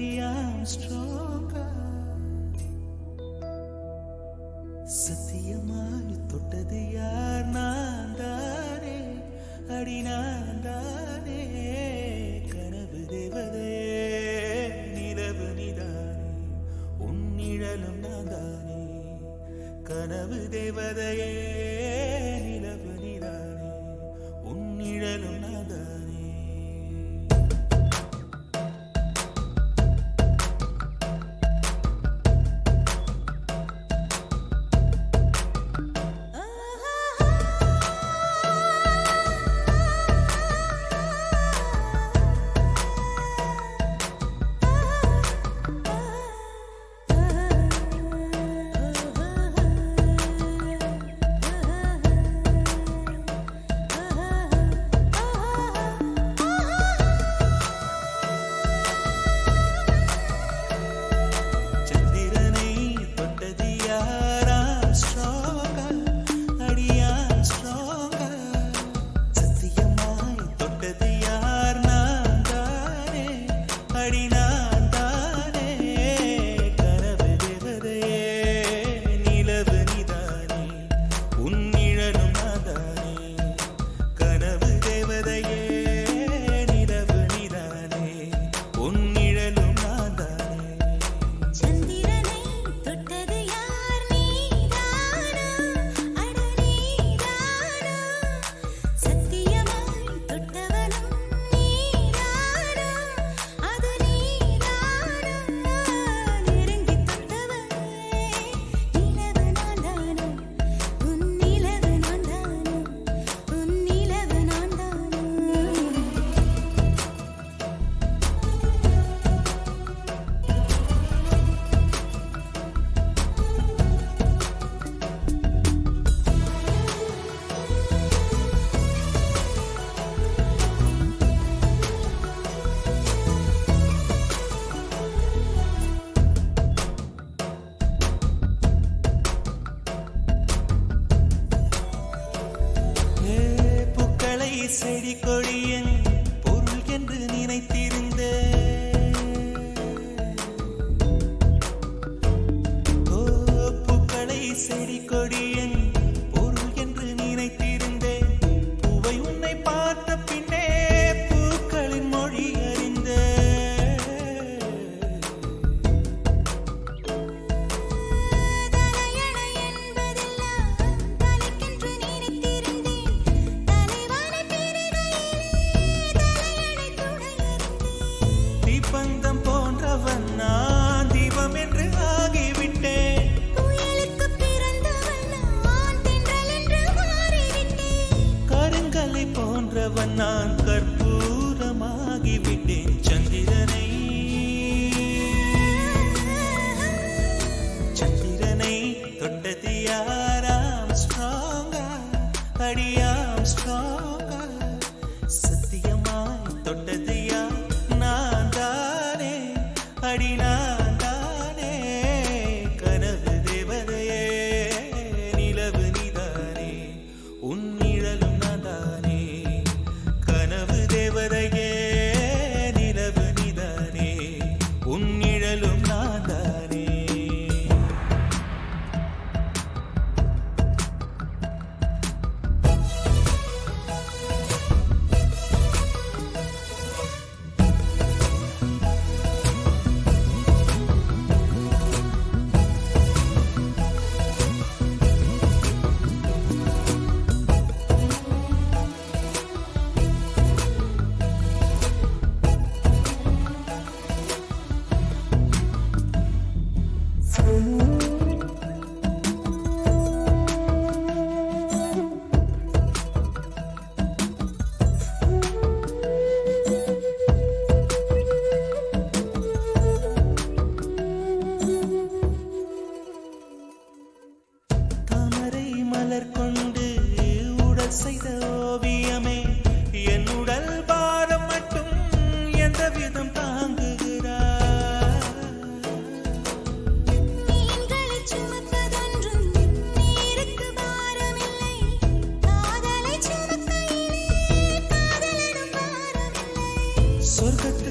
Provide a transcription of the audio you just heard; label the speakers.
Speaker 1: அடியாம் ஸ்ட்ராங்கா சத்தியமாய் தொட்டது யார் நான் தானே அடி நான் தானே கனவு தேவதையே நிலவு நீதானே உன் நிழலும் நான் தானே கனவு தேவதையே நிலவு நீதானே உன் நிழலும் நான் தானே செடி கொடியன் பொருள் என்று நினைத்திருந்த பூக்களை செடி கொடியன் பொருள் என்று நினைத்திருந்தேன் பூவை உன்னை பார்த்த பின்னே பூக்களின் மொழி அறிந்த பந்தம் போன்றவன் நான் தீபம் என்று ஆகிவிட்டேன் புயலுக்கு பிறந்தவன் நான் தென்றல் என்று மாறிவிட்டேன் கருங்கலை போன்றவன் நான் கற்பூரமாகிவிட்டேன் சந்திரனை தொட்டது யாராம் ஸ்ட்ராங்கா அடியாம் ஸ்ட்ராங்கா சத்தியமாய் தொட்டது யார் அடி நான் தானே கனவு தேவதையே நிலவு நீதானே உன் நிழலும் நான் தானே கனவு தேவதையே நிலவு நீதானே உன் நிழலும் நான் தானே மலர் கொண்டு உடல் செய்த ஓவியமே என் உடல் பாரம் மட்டும் எந்த விதம் தாங்குகிறார் மீன்களை சுமப்பதொன்றும் நீருக்கு பாரமில்லை காதலை சுமக்கையிலே காதலிடும் பாரமில்லை சொர்க்கத்தில்